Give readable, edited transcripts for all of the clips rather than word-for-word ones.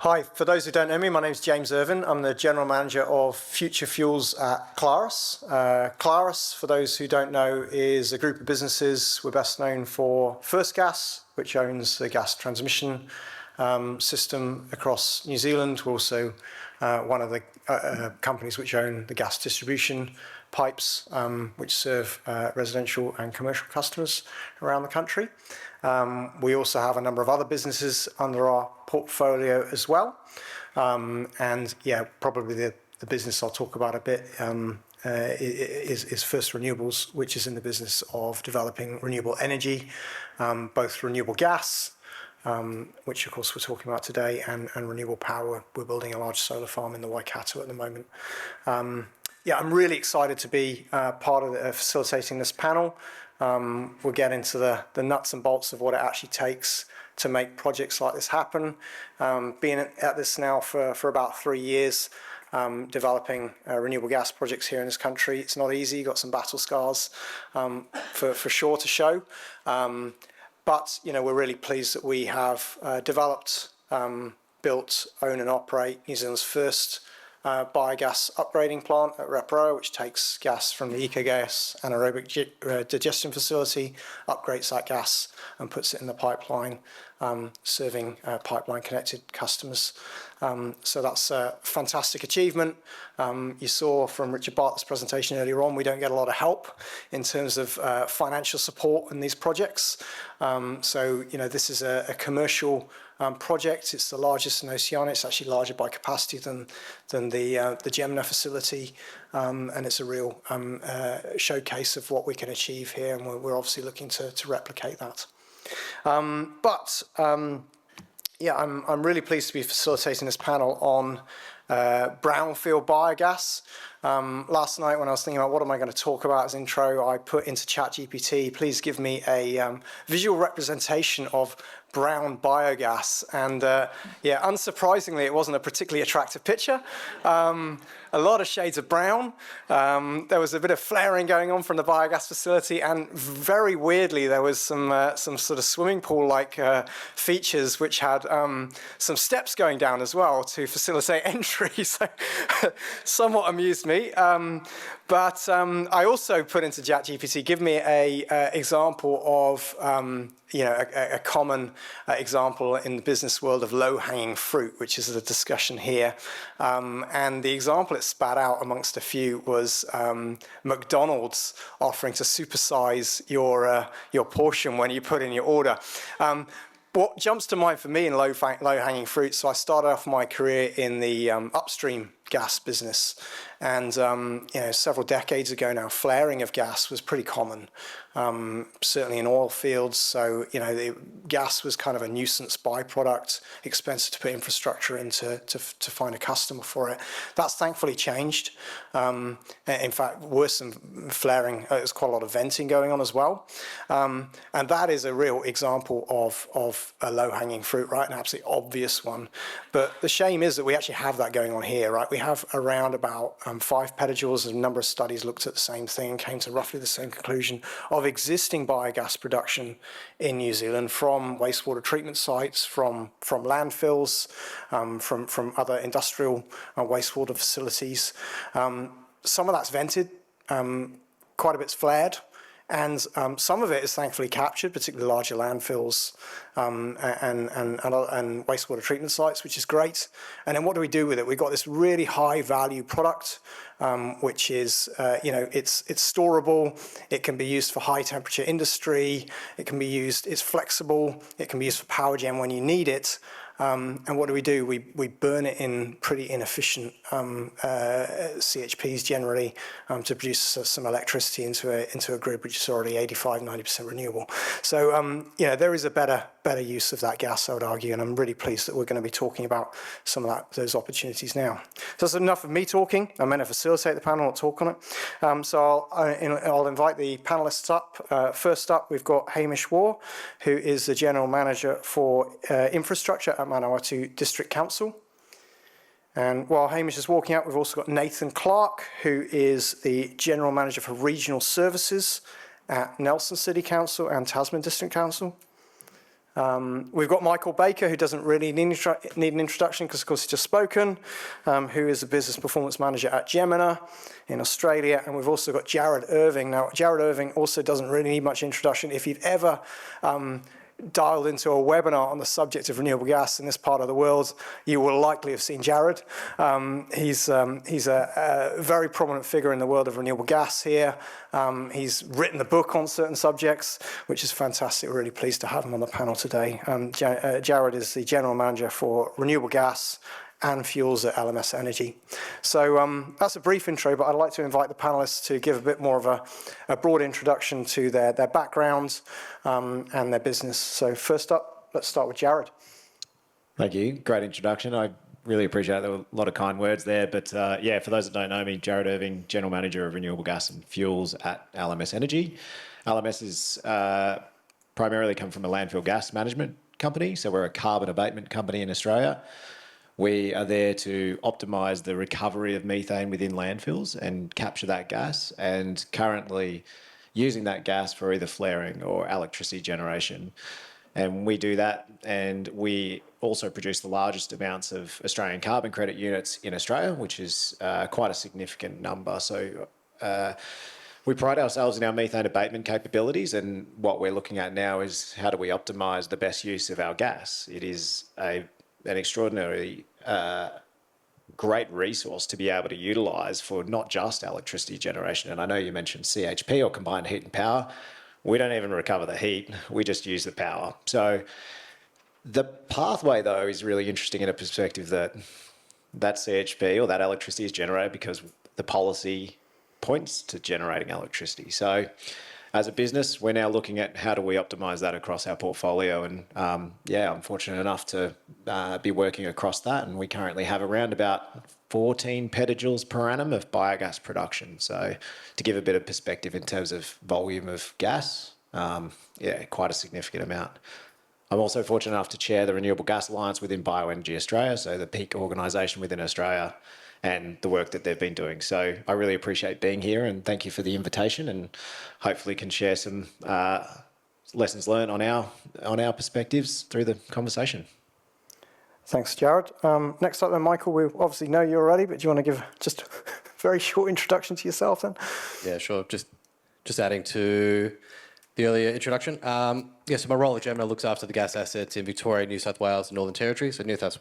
Hi, for those who don't know me, my name is James Irvin. I'm the General Manager of Future Fuels at Claris. Claris, for those who don't know, is a group of businesses. We're best known for First Gas, which owns the gas transmission system across New Zealand. We're also one of the companies which own the gas distribution pipes, which serve residential and commercial customers around the country. We also have a number of other businesses under our portfolio as well. And yeah, probably the business I'll talk about a bit is First Renewables, which is in the business of developing renewable energy, both renewable gas, which of course we're talking about today, and renewable power. We're building a large solar farm in the Waikato at the moment. Yeah, I'm really excited to be part of facilitating this panel. We'll get into the nuts and bolts of what it actually takes to make projects like this happen. Being at this now for about 3 years, developing renewable gas projects here in this country. It's not easy, you've got some battle scars for sure to show. But you know, we're really pleased that we have developed, built, own and operate New Zealand's first biogas upgrading plant at ratepayer, which takes gas from the ecogas anaerobic digestion facility, upgrades that gas and puts it in the pipeline, serving pipeline connected customers. So that's a fantastic achievement. You saw from Richard Bartlett's presentation earlier on, we don't get a lot of help in terms of financial support in these projects. So, you know, this is a commercial project. It's the largest in Oceania. It's actually larger by capacity than the Gemna facility, and it's a real showcase of what we can achieve here, and we're obviously looking to replicate that. Yeah, I'm really pleased to be facilitating this panel on brownfield biogas. Last night when I was thinking about what am I going to talk about as intro, I put into ChatGPT, please give me a visual representation of brown biogas, and yeah, unsurprisingly it wasn't a particularly attractive picture. A lot of shades of brown. There was a bit of flaring going on from the biogas facility, and very weirdly there was some sort of swimming pool like features which had some steps going down as well to facilitate entry, so somewhat amused me. But I also put into ChatGPT, give me a example of you know, a common example in the business world of low-hanging fruit, which is the discussion here. And the example it spat out amongst a few was McDonald's offering to supersize your portion when you put in your order. What jumps to mind for me in low-hanging fruit, so I started off my career in the upstream gas business, and you know, several decades ago now, flaring of gas was pretty common, certainly in oil fields. So you know, the gas was kind of a nuisance byproduct, expensive to put infrastructure into to find a customer for it. That's thankfully changed. In fact, worse than flaring, there's quite a lot of venting going on as well, and that is a real example of a low-hanging fruit, right? An absolutely obvious one. But the shame is that we actually have that going on here, right? We have around about 5 petajoules. A number of studies looked at the same thing and came to roughly the same conclusion of existing biogas production in New Zealand from wastewater treatment sites, from landfills, from other industrial wastewater facilities. Some of that's vented, quite a bit's flared, and some of it is thankfully captured, particularly larger landfills and wastewater treatment sites, which is great. And then what do we do with it? We've got this really high value product, which is, you know, it's storable. It can be used for high temperature industry. It can be used, it's flexible. It can be used for power gen when you need it. And what do? We burn it in pretty inefficient CHPs generally to produce some electricity into a grid which is already 85–90% renewable. So you know, there is a better use of that gas, I would argue, and I'm really pleased that we're going to be talking about some of those opportunities now. So that's enough of me talking. I'm meant to facilitate the panel, not talk on it. So I'll invite the panelists up. First up, we've got Hamish Waugh, who is the General Manager for Infrastructure at Manawatu District Council. And while Hamish is walking out, we've also got Nathan Clark, who is the General Manager for Regional Services at Nelson City Council and Tasman District Council. We've got Michael Baker, who doesn't really need an introduction because, of course, he's just spoken, who is a business performance manager at Gemina in Australia. And we've also got Jared Irving. Now, Jared Irving also doesn't really need much introduction. If you've ever dialed into a webinar on the subject of renewable gas in this part of the world, you will likely have seen Jared. He's a very prominent figure in the world of renewable gas here. He's written a book on certain subjects, which is fantastic. We're really pleased to have him on the panel today. Jared is the General Manager for Renewable Gas and Fuels at LMS Energy. So that's a brief intro, but I'd like to invite the panelists to give a bit more of a broad introduction to their backgrounds and their business. So first up, let's start with Jared. Thank you. Great introduction. I really appreciate it. There were a lot of kind words there. But yeah, for those that don't know me, Jared Irving, General Manager of Renewable Gas and Fuels at LMS Energy. LMS is primarily come from a landfill gas management company. So we're a carbon abatement company in Australia. We are there to optimise the recovery of methane within landfills and capture that gas, and currently using that gas for either flaring or electricity generation. And we do that, and we also produce the largest amounts of Australian carbon credit units in Australia, which is quite a significant number. So we pride ourselves in our methane abatement capabilities, and what we're looking at now is how do we optimise the best use of our gas. It is an extraordinarily great resource to be able to utilise for not just electricity generation. And I know you mentioned CHP, or combined heat and power. We don't even recover the heat, we just use the power. So the pathway, though, is really interesting in a perspective that CHP or that electricity is generated because the policy points to generating electricity. So as a business, we're now looking at how do we optimise that across our portfolio. And yeah, I'm fortunate enough to be working across that. And we currently have around about 14 petajoules per annum of biogas production. So to give a bit of perspective in terms of volume of gas, yeah, quite a significant amount. I'm also fortunate enough to chair the Renewable Gas Alliance within Bioenergy Australia, so the peak organisation within Australia, and the work that they've been doing. So I really appreciate being here, and thank you for the invitation, and hopefully can share some lessons learned on our perspectives through the conversation. Thanks, Jared. Next up then, Michael, we obviously know you already, but do you want to give just a very short introduction to yourself then? Yeah, sure. Just adding to the earlier introduction. Yeah, so my role at Gemina looks after the gas assets in Victoria, New South Wales and Northern Territory. So New South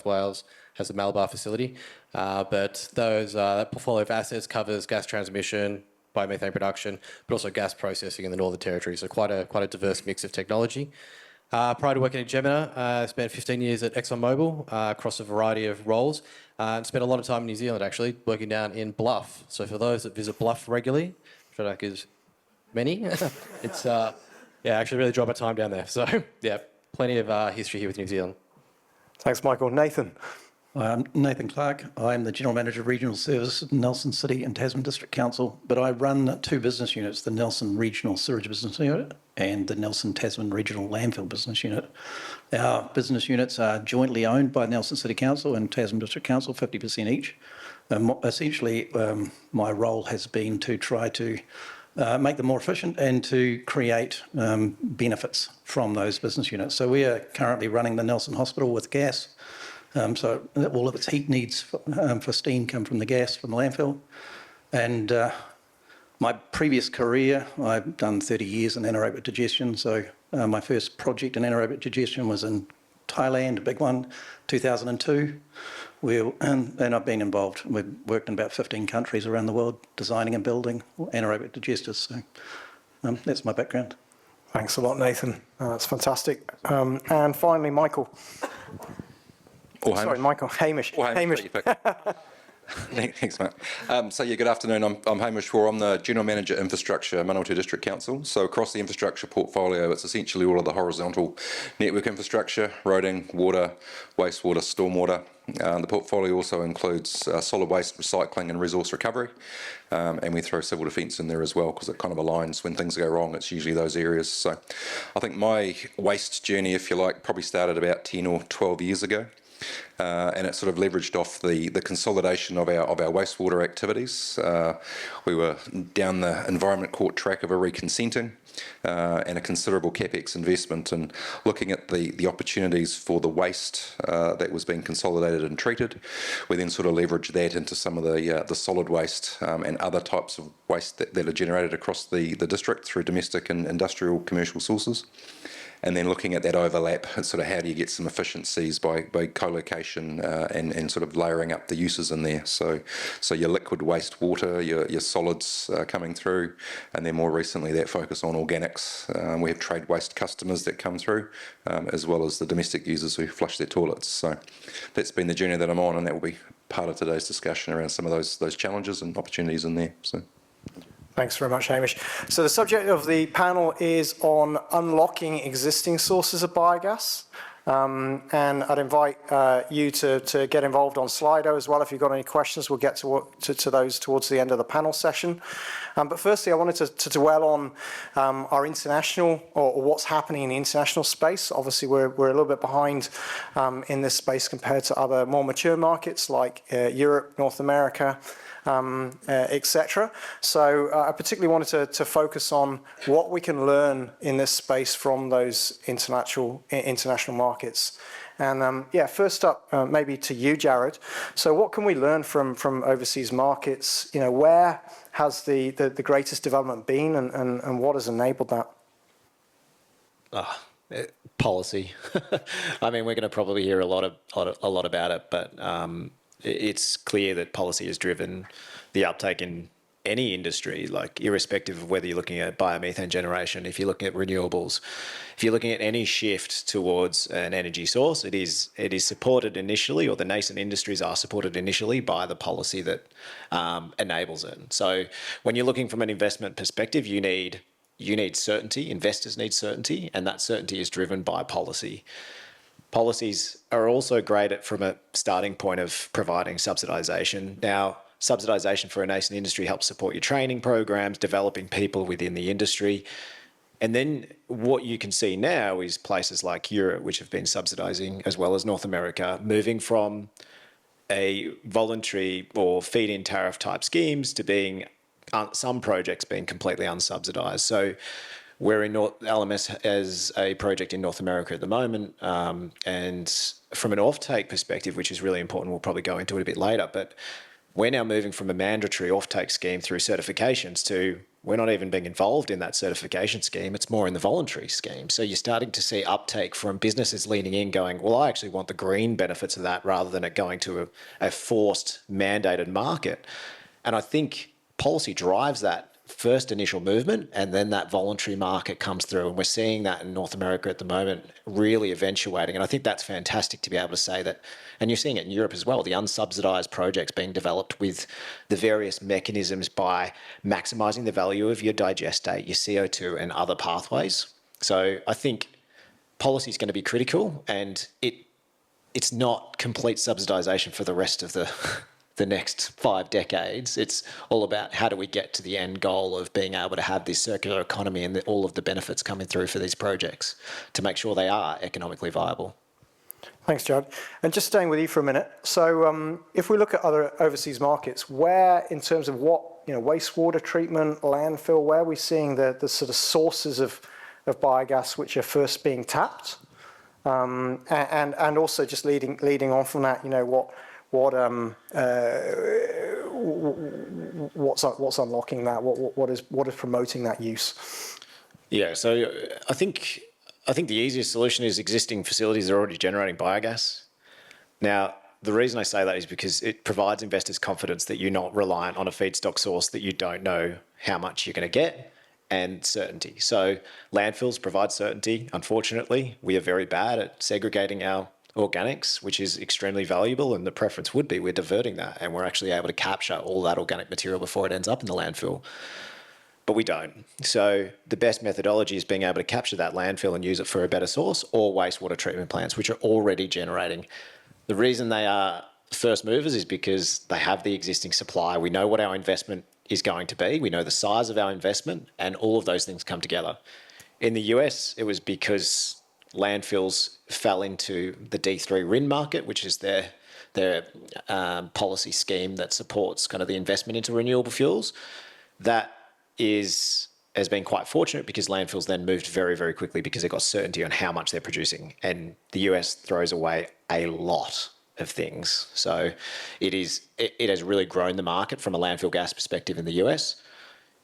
Wales has the Malabar facility, but that portfolio of assets covers gas transmission, biomethane production, but also gas processing in the Northern Territory. So quite a diverse mix of technology. Prior to working at Gemina, I spent 15 years at ExxonMobil across a variety of roles, and spent a lot of time in New Zealand actually, working down in Bluff. So for those that visit Bluff regularly, which I think is many, it's yeah, I actually really enjoyed my time down there. So yeah, plenty of history here with New Zealand. Thanks, Michael. Nathan. I'm Nathan Clark. I'm the General Manager of Regional Services at Nelson City and Tasman District Council, but I run two business units, the Nelson Regional Sewage Business Unit and the Nelson Tasman Regional Landfill Business Unit. Our business units are jointly owned by Nelson City Council and Tasman District Council, 50% each. Essentially, my role has been to try to make them more efficient and to create benefits from those business units. So we are currently running the Nelson Hospital with gas. So all of its heat needs for steam come from the gas from the landfill. And my previous career, I've done 30 years in anaerobic digestion. So my first project in anaerobic digestion was in Thailand, a big one, 2002. And I've been involved. We've worked in about 15 countries around the world, designing and building anaerobic digesters. So that's my background. Thanks a lot, Nathan. That's fantastic. And finally, Michael. Or Sorry, Michael. Hamish. Hamish. Thanks, Matt. So yeah, good afternoon. I'm Hamish Shaw. I'm the General Manager Infrastructure, Manawatu District Council. So across the infrastructure portfolio, it's essentially all of the horizontal network infrastructure, roading, water, wastewater, stormwater. The portfolio also includes solid waste recycling and resource recovery, and we throw civil defence in there as well because it kind of aligns when things go wrong. It's usually those areas. So I think my waste journey, if you like, probably started about 10 or 12 years ago. and it sort of leveraged off the consolidation of our wastewater activities. We were down the Environment Court track of a reconsenting and a considerable capex investment, and looking at the opportunities for the waste that was being consolidated and treated. We then sort of leveraged that into some of the solid waste and other types of waste that are generated across the district through domestic and industrial commercial sources. And then looking at that overlap, sort of how do you get some efficiencies by co-location and sort of layering up the uses in there. So your liquid waste water, your solids coming through, and then more recently that focus on organics. We have trade waste customers that come through, as well as the domestic users who flush their toilets. So that's been the journey that I'm on, and that will be part of today's discussion around some of those challenges and opportunities in there. So. Thanks very much, Hamish. So the subject of the panel is on unlocking existing sources of biogas. And I'd invite you to get involved on Slido as well. If you've got any questions, we'll get to those towards the end of the panel session. But firstly, I wanted to dwell on our international, or what's happening in the international space. Obviously, we're a little bit behind in this space compared to other more mature markets like Europe, North America, etc. So I particularly wanted to focus on what we can learn in this space from those international markets. And first up, maybe to you, Jared. So what can we learn from overseas markets? You know, where has the greatest development been, and what has enabled that? Policy. I mean, we're going to probably hear a lot about it, but it's clear that policy has driven the uptake in any industry, like irrespective of whether you're looking at biomethane generation, if you're looking at renewables, if you're looking at any shift towards an energy source, it is supported initially, or the nascent industries are supported initially by the policy that enables it. So when you're looking from an investment perspective, you need certainty, investors need certainty, and that certainty is driven by policy. Policies are also great from a starting point of providing subsidisation. Now, subsidisation for a nascent industry helps support your training programs, developing people within the industry. And then what you can see now is places like Europe, which have been subsidising, as well as North America, moving from a voluntary or feed-in tariff type schemes to being some projects being completely unsubsidised. So we're in LMS as a project in North America at the moment, and from an offtake perspective, which is really important, we'll probably go into it a bit later, but we're now moving from a mandatory offtake scheme through certifications to we're not even being involved in that certification scheme, it's more in the voluntary scheme. So you're starting to see uptake from businesses leaning in going, well, I actually want the green benefits of that rather than it going to a forced mandated market. And I think policy drives that first initial movement, and then that voluntary market comes through, and we're seeing that in North America at the moment really eventuating. And I think that's fantastic to be able to say that, and you're seeing it in Europe as well, the unsubsidised projects being developed with the various mechanisms by maximising the value of your digestate, your CO2 and other pathways. So I think policy is going to be critical, and it's not complete subsidisation for the rest of the next 5 decades. It's all about how do we get to the end goal of being able to have this circular economy and all of the benefits coming through for these projects to make sure they are economically viable. Thanks, Jared. And just staying with you for a minute. So if we look at other overseas markets, where in terms of what, wastewater treatment, landfill, where are we seeing the sort of sources of biogas which are first being tapped? And also just leading on from that, what's unlocking that? What is promoting that use? Yeah, so I think the easiest solution is existing facilities that are already generating biogas. Now, the reason I say that is because it provides investors confidence that you're not reliant on a feedstock source that you don't know how much you're going to get, and certainty. So landfills provide certainty. Unfortunately, we are very bad at segregating our organics, which is extremely valuable, and the preference would be we're diverting that and we're actually able to capture all that organic material before it ends up in the landfill. But we don't. So the best methodology is being able to capture that landfill and use it for a better source, or wastewater treatment plants, which are already generating. The reason they are first movers is because they have the existing supply. We know what our investment is going to be. We know the size of our investment, and all of those things come together. In the US, it was because landfills fell into the D3 RIN market, which is their policy scheme that supports kind of the investment into renewable fuels. That has been quite fortunate because landfills then moved very, very quickly because they got certainty on how much they're producing. And the US throws away a lot of things. So it has really grown the market from a landfill gas perspective in the US.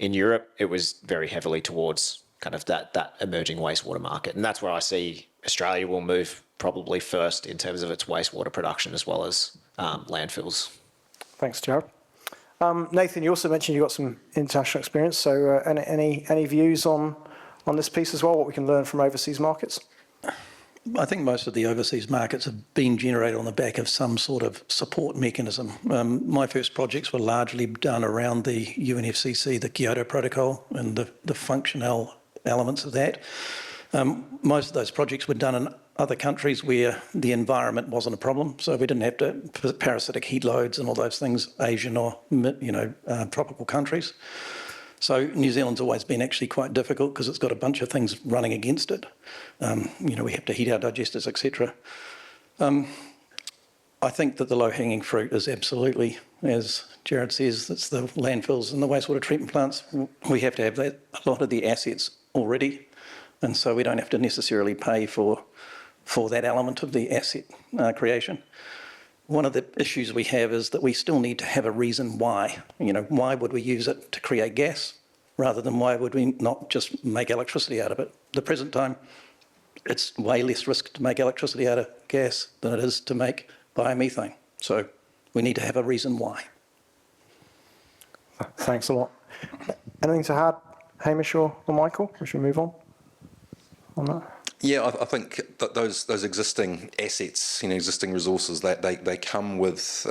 In Europe, it was very heavily towards kind of that emerging wastewater market. And that's where I see Australia will move probably first in terms of its wastewater production as well as landfills. Thanks, Jared. Nathan, you also mentioned you've got some international experience. So any views on this piece as well, what we can learn from overseas markets? I think most of the overseas markets have been generated on the back of some sort of support mechanism. My first projects were largely done around the UNFCCC, the Kyoto Protocol, and the functional elements of that. Most of those projects were done in other countries where the environment wasn't a problem, so we didn't have to parasitic heat loads and all those things, Asian or tropical countries. So New Zealand's always been actually quite difficult because it's got a bunch of things running against it. We have to heat our digesters, etc. I think that the low-hanging fruit is absolutely, as Jared says, it's the landfills and the wastewater treatment plants. We have to have a lot of the assets already, and so we don't have to necessarily pay for that element of the asset creation. One of the issues we have is that we still need to have a reason why. Why would we use it to create gas rather than why would we not just make electricity out of it? At the present time, it's way less risk to make electricity out of gas than it is to make biomethane. So we need to have a reason why. Thanks a lot. Anything to add, Hamish or Michael? We should move on that. Yeah, I think that those existing assets, existing resources, they come with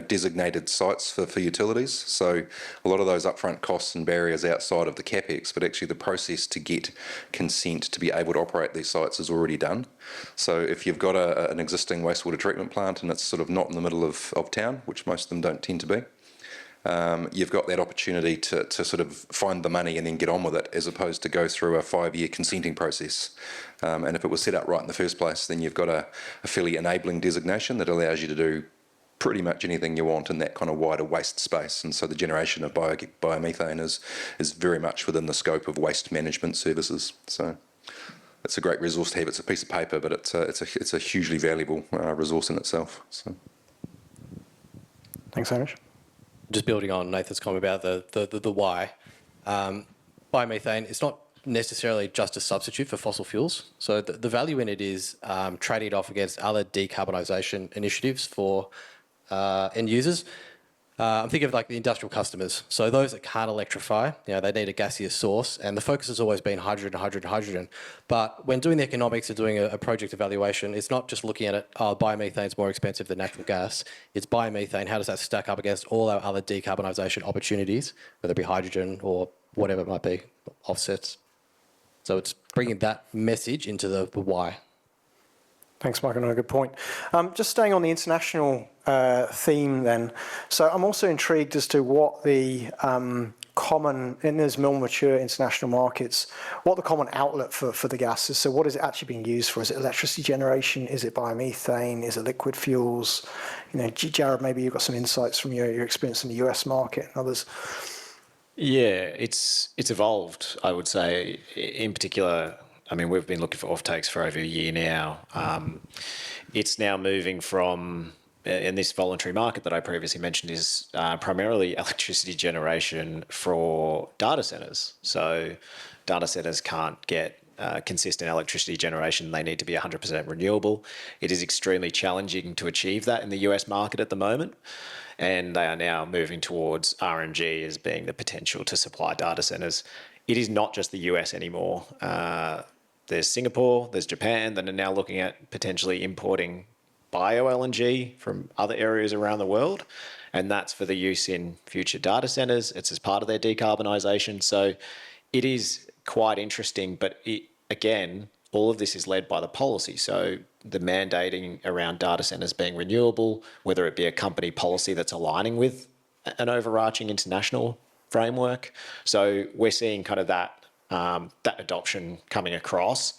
designated sites for utilities. So a lot of those upfront costs and barriers outside of the capex, but actually the process to get consent to be able to operate these sites is already done. So if you've got an existing wastewater treatment plant and it's sort of not in the middle of town, which most of them don't tend to be, you've got that opportunity to sort of find the money and then get on with it, as opposed to go through a 5-year consenting process. And if it was set up right in the first place, then you've got a fairly enabling designation that allows you to do pretty much anything you want in that kind of wider waste space. And so the generation of biomethane is very much within the scope of waste management services. So it's a great resource to have. It's a piece of paper, but it's a hugely valuable resource in itself. So. Thanks, Hamish. Just building on Nathan's comment about the why, biomethane, it's not necessarily just a substitute for fossil fuels. So the value in it is trading it off against other decarbonisation initiatives for end users. I'm thinking of like the industrial customers. So those that can't electrify, they need a gaseous source, and the focus has always been hydrogen. But when doing the economics and doing a project evaluation, it's not just looking at it, biomethane's more expensive than natural gas. It's biomethane, how does that stack up against all our other decarbonisation opportunities, whether it be hydrogen or whatever it might be, offsets. So it's bringing that message into the why. Thanks, Michael. No, good point. Just staying on the international theme then. So I'm also intrigued as to what the common, in those more mature international markets, what the common outlet for the gas is. So what is it actually being used for? Is it electricity generation? Is it biomethane? Is it liquid fuels? Jared, maybe you've got some insights from your experience in the US market and others. Yeah, it's evolved, I would say. In particular, I mean, we've been looking for offtakes for over a year now. It's now moving from, in this voluntary market that I previously mentioned, is primarily electricity generation for data centres. So data centres can't get consistent electricity generation. They need to be 100% renewable. It is extremely challenging to achieve that in the US market at the moment. And they are now moving towards RNG as being the potential to supply data centres. It is not just the US anymore. There's Singapore, there's Japan that are now looking at potentially importing bio-LNG from other areas around the world. And that's for the use in future data centres. It's as part of their decarbonisation. So it is quite interesting, but again, all of this is led by the policy. So the mandating around data centres being renewable, whether it be a company policy that's aligning with an overarching international framework. So we're seeing kind of that adoption coming across.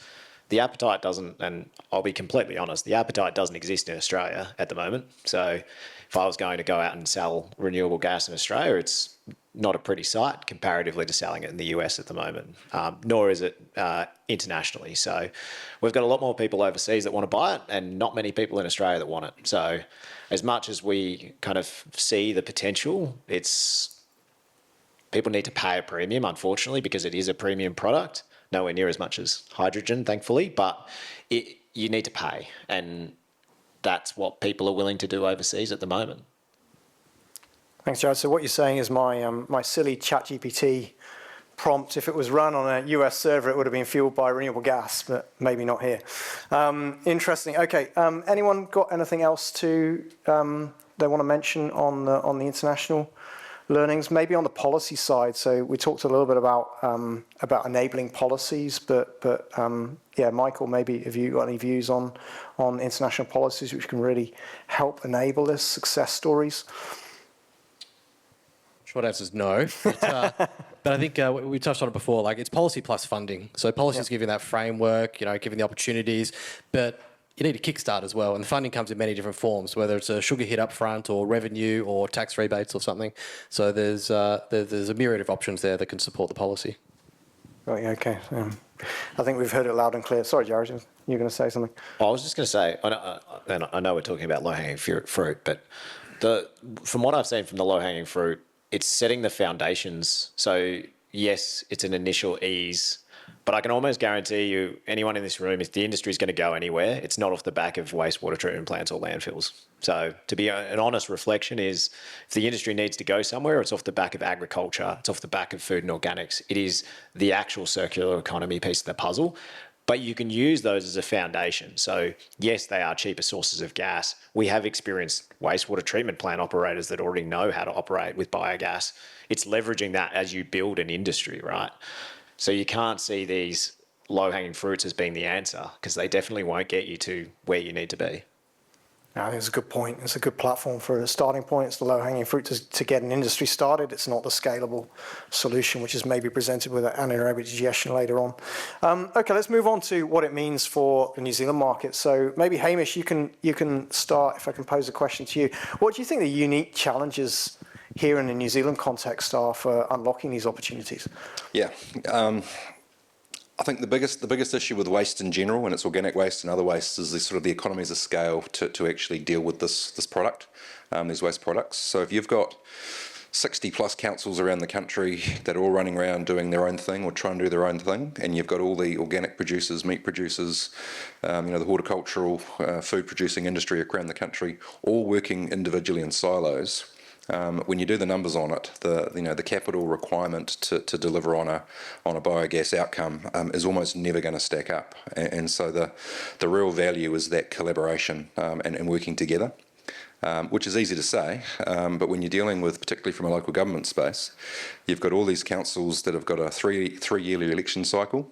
the appetite doesn't, and I'll be completely honest, the appetite doesn't exist in Australia at the moment. So if I was going to go out and sell renewable gas in Australia, it's not a pretty sight comparatively to selling it in the US at the moment, nor is it internationally. So we've got a lot more people overseas that want to buy it and not many people in Australia that want it. So as much as we kind of see the potential, people need to pay a premium, unfortunately, because it is a premium product, nowhere near as much as hydrogen, thankfully, but you need to pay. And that's what people are willing to do overseas at the moment. Thanks, Jared. So what you're saying is my silly ChatGPT prompt, if it was run on a US server, it would have been fueled by renewable gas, but maybe not here. Interesting. Okay. Anyone got anything else they want to mention on the international learnings? Maybe on the policy side. So we talked a little bit about enabling policies, but yeah, Michael, maybe have you got any views on international policies which can really help enable this, success stories? Short answer is no. But I think we touched on it before, like it's policy plus funding. So policy is giving that framework, giving the opportunities, but you need a kickstart as well. And the funding comes in many different forms, whether it's a sugar hit up front or revenue or tax rebates or something. So there's a myriad of options there that can support the policy. Right, okay. I think we've heard it loud and clear. Sorry, Jared, you were going to say something. I was just going to say, I know we're talking about low-hanging fruit, but from what I've seen from the low-hanging fruit, it's setting the foundations. So yes, it's an initial ease, but I can almost guarantee you, anyone in this room, if the industry is going to go anywhere, it's not off the back of wastewater treatment plants or landfills. So to be an honest reflection is, if the industry needs to go somewhere, it's off the back of agriculture, it's off the back of food and organics. It is the actual circular economy piece of the puzzle. But you can use those as a foundation. So yes, they are cheaper sources of gas. We have experienced wastewater treatment plant operators that already know how to operate with biogas. It's leveraging that as you build an industry, right? So you can't see these low-hanging fruits as being the answer, because they definitely won't get you to where you need to be. I think it's a good point. It's a good platform for a starting point. It's the low-hanging fruit to get an industry started. It's not the scalable solution, which is maybe presented with anaerobic digestion later on. Okay, let's move on to what it means for the New Zealand market. So maybe Hamish, you can start, if I can pose a question to you. What do you think the unique challenges here in the New Zealand context are for unlocking these opportunities? Yeah. I think the biggest issue with waste in general, and it's organic waste and other waste, is the economies of scale to actually deal with this product, these waste products. So if you've got 60 plus councils around the country that are all running around doing their own thing or trying to do their own thing, and you've got all the organic producers, meat producers, the horticultural, food producing industry around the country, all working individually in silos. When you do the numbers on it, the capital requirement to deliver on a biogas outcome is almost never going to stack up, and so the real value is that collaboration and working together, which is easy to say, but when you're dealing with, particularly from a local government space, you've got all these councils that have got a three-yearly election cycle.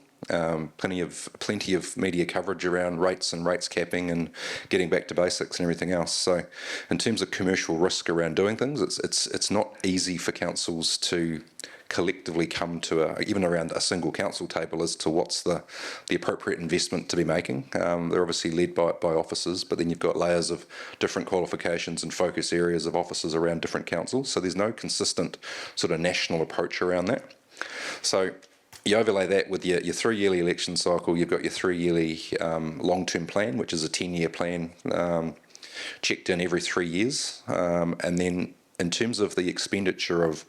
Plenty of media coverage around rates and rates capping and getting back to basics and everything else. So, in terms of commercial risk around doing things, it's not easy for councils to collectively come to even around a single council table as to what's the appropriate investment to be making. They're obviously led by officers, but then you've got layers of different qualifications and focus areas of officers around different councils. So there's no consistent sort of national approach around that. So you overlay that with your 3-yearly election cycle, you've got your 3-yearly long-term plan, which is a 10-year plan checked in every 3 years. And then in terms of the expenditure of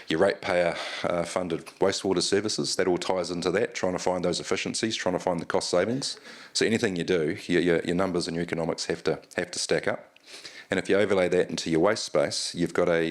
your ratepayer funded wastewater services, that all ties into that, trying to find those efficiencies, trying to find the cost savings. So anything you do, your numbers and your economics have to stack up. And if you overlay that into your waste space, you've got a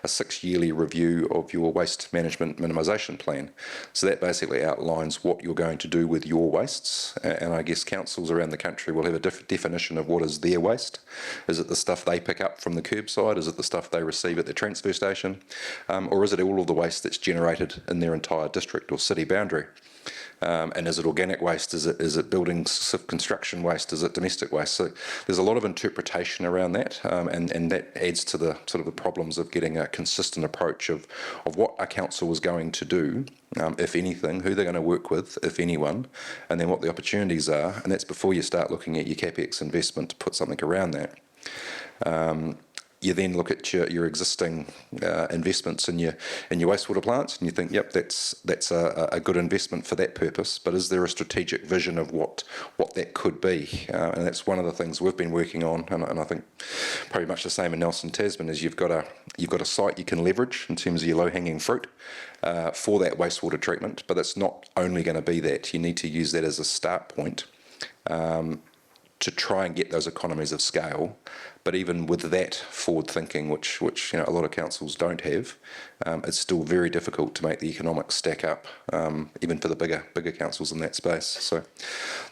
6-yearly review of your waste management minimisation plan. So that basically outlines what you're going to do with your wastes. And I guess councils around the country will have a definition of what is their waste. Is it the stuff they pick up from the curbside? Is it the stuff they receive at the transfer station? Or is it all of the waste that's generated in their entire district or city boundary? And is it organic waste? Is it building construction waste? Is it domestic waste? So there's a lot of interpretation around that, and that adds to the sort of the problems of getting a consistent approach of what a council is going to do, if anything, who they're going to work with, if anyone, and then what the opportunities are. And that's before you start looking at your CapEx investment to put something around that. You then look at your existing investments in your wastewater plants, and you think, yep, that's a good investment for that purpose. But is there a strategic vision of what that could be? And that's one of the things we've been working on, and I think probably much the same in Nelson Tasman, is you've got a site you can leverage in terms of your low-hanging fruit for that wastewater treatment. But it's not only going to be that. You need to use that as a start point to try and get those economies of scale. But even with that forward thinking, which a lot of councils don't have, it's still very difficult to make the economics stack up, even for the bigger councils in that space. So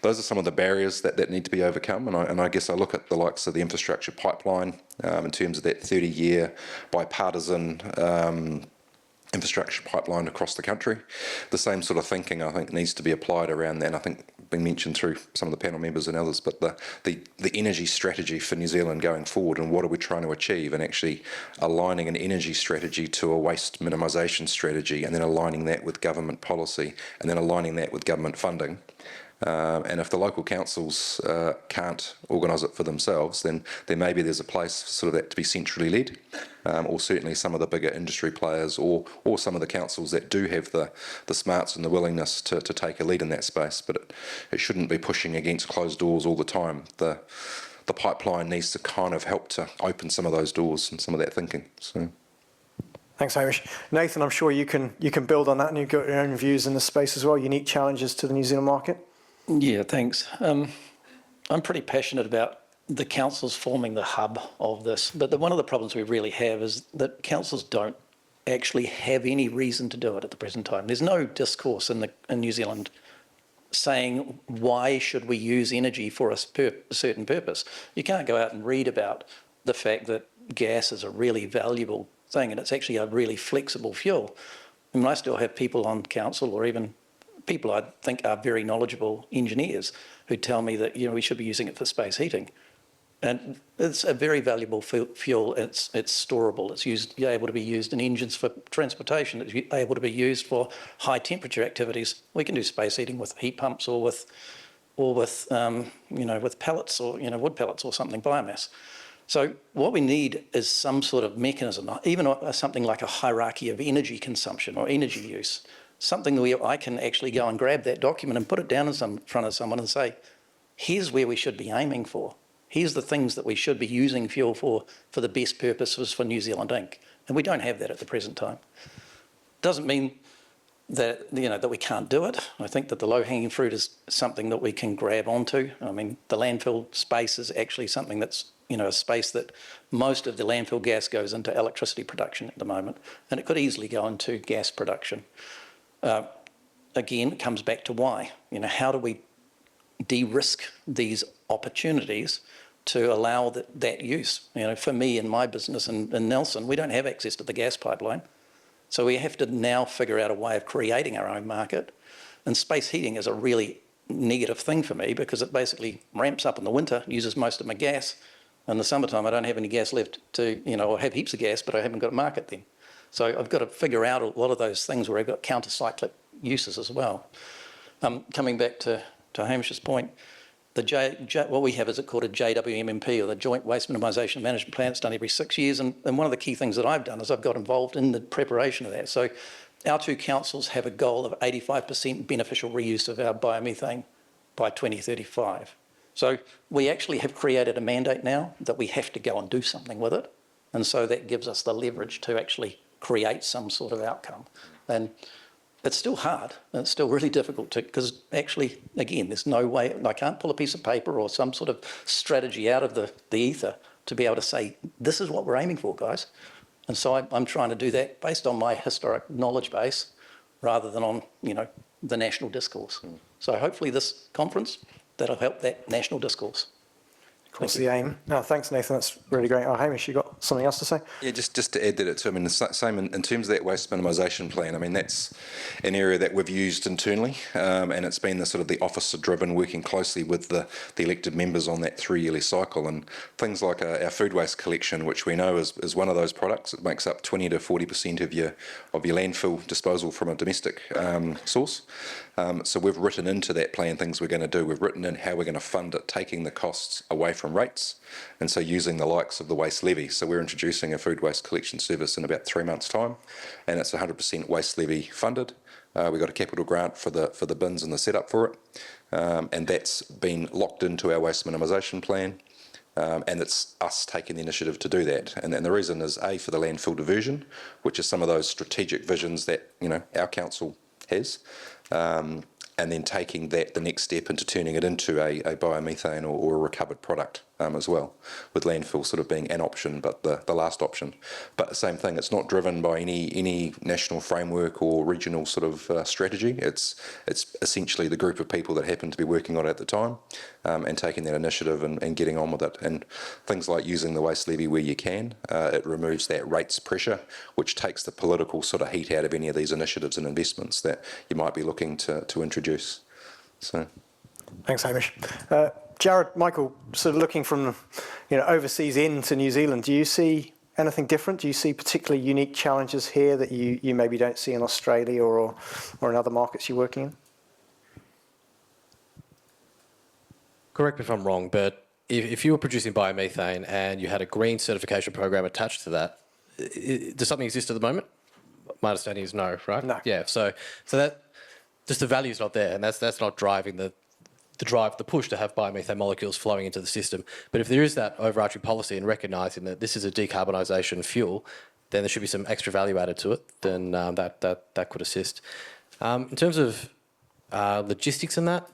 those are some of the barriers that need to be overcome. And I guess I look at the likes of the infrastructure pipeline in terms of that 30-year bipartisan infrastructure pipeline across the country. The same sort of thinking, I think, needs to be applied around that. And I think been mentioned through some of the panel members and others, but the energy strategy for New Zealand going forward, and what are we trying to achieve, and actually aligning an energy strategy to a waste minimisation strategy, and then aligning that with government policy, and then aligning that with government funding. And if the local councils can't organise it for themselves, then maybe there's a place for sort of that to be centrally led, or certainly some of the bigger industry players, or some of the councils that do have the smarts and the willingness to take a lead in that space. But it shouldn't be pushing against closed doors all the time. The pipeline needs to kind of help to open some of those doors and some of that thinking. So. Thanks, Hamish. Nathan, I'm sure you can build on that, and you've got your own views in this space as well, unique challenges to the New Zealand market. Yeah, thanks. I'm pretty passionate about the councils forming the hub of this, but one of the problems we really have is that councils don't actually have any reason to do it at the present time. There's no discourse in New Zealand saying why should we use energy for a certain purpose. You can't go out and read about the fact that gas is a really valuable thing, and it's actually a really flexible fuel. I mean, I still have people on council, or even people I think are very knowledgeable engineers, who tell me that we should be using it for space heating, and it's a very valuable fuel. It's storable. It's able to be used in engines for transportation. It's able to be used for high temperature activities. We can do space heating with heat pumps, or with pellets, or wood pellets or something, biomass. So what we need is some sort of mechanism, even something like a hierarchy of energy consumption or energy use. Something where I can actually go and grab that document and put it down in front of someone and say, here's where we should be aiming for. Here's the things that we should be using fuel for the best purposes for New Zealand Inc. And we don't have that at the present time. Doesn't mean that that we can't do it. I think that the low-hanging fruit is something that we can grab onto. I mean, the landfill space is actually something that's a space that most of the landfill gas goes into electricity production at the moment, and it could easily go into gas production. Again, it comes back to why. How do we de-risk these opportunities to allow that use? For me in my business in Nelson, we don't have access to the gas pipeline. So we have to now figure out a way of creating our own market. And space heating is a really negative thing for me, because it basically ramps up in the winter, uses most of my gas. In the summertime, I don't have any gas left to, or have heaps of gas, but I haven't got a market then. So I've got to figure out a lot of those things where I've got counter-cyclic uses as well. Coming back to Hamish's point, what we have is called a JWMMP, or the Joint Waste Minimisation Management Plan. It's done every 6 years, and one of the key things that I've done is I've got involved in the preparation of that. So our two councils have a goal of 85% beneficial reuse of our biomethane by 2035. So we actually have created a mandate now that we have to go and do something with it. And so that gives us the leverage to actually create some sort of outcome. And it's still hard, and it's still really difficult because actually, again, there's no way, I can't pull a piece of paper or some sort of strategy out of the ether to be able to say, this is what we're aiming for, guys. And so I'm trying to do that based on my historic knowledge base rather than on, the national discourse. So hopefully this conference, that'll help that national discourse. Of course, the aim. No, thanks, Nathan. That's really great. Oh, Hamish, you got something else to say? Yeah, just to add that too, I mean, the same in terms of that waste minimisation plan, I mean, that's an area that we've used internally, and it's been the sort of the officer-driven, working closely with the elected members on that 3-yearly cycle, and things like our food waste collection, which we know is one of those products. It makes up 20 to 40% of your landfill disposal from a domestic source. So we've written into that plan things we're going to do. We've written in how we're going to fund it, taking the costs away from rates, and so using the likes of the waste levy. So we're introducing a food waste collection service in about 3 months' time, and it's 100% waste levy funded. We got a capital grant for the bins and the setup for it, and that's been locked into our waste minimisation plan. And it's us taking the initiative to do that. And the reason is A, for the landfill diversion, which is some of those strategic visions that our council has, and then taking that the next step into turning it into a biomethane or a recovered product as well, with landfill sort of being an option, but the last option. But the same thing, it's not driven by any national framework or regional sort of strategy. It's essentially the group of people that happen to be working on it at the time, and taking that initiative and getting on with it. And things like using the waste levy where you can, it removes that rates pressure, which takes the political sort of heat out of any of these initiatives and investments that you might be looking to introduce. So, Thanks, Hamish. Jared, Michael, sort of looking from overseas into New Zealand, do you see anything different? Do you see particularly unique challenges here that you maybe don't see in Australia or in other markets you're working in? Correct me if I'm wrong, but if you were producing biomethane and you had a green certification program attached to that, does something exist at the moment? My understanding is no, right? No. Yeah, so that just the value's not there, and that's not driving the push to have biomethane molecules flowing into the system. But if there is that overarching policy and recognising that this is a decarbonisation fuel, then there should be some extra value added to it. Then that could assist. In terms of logistics in that,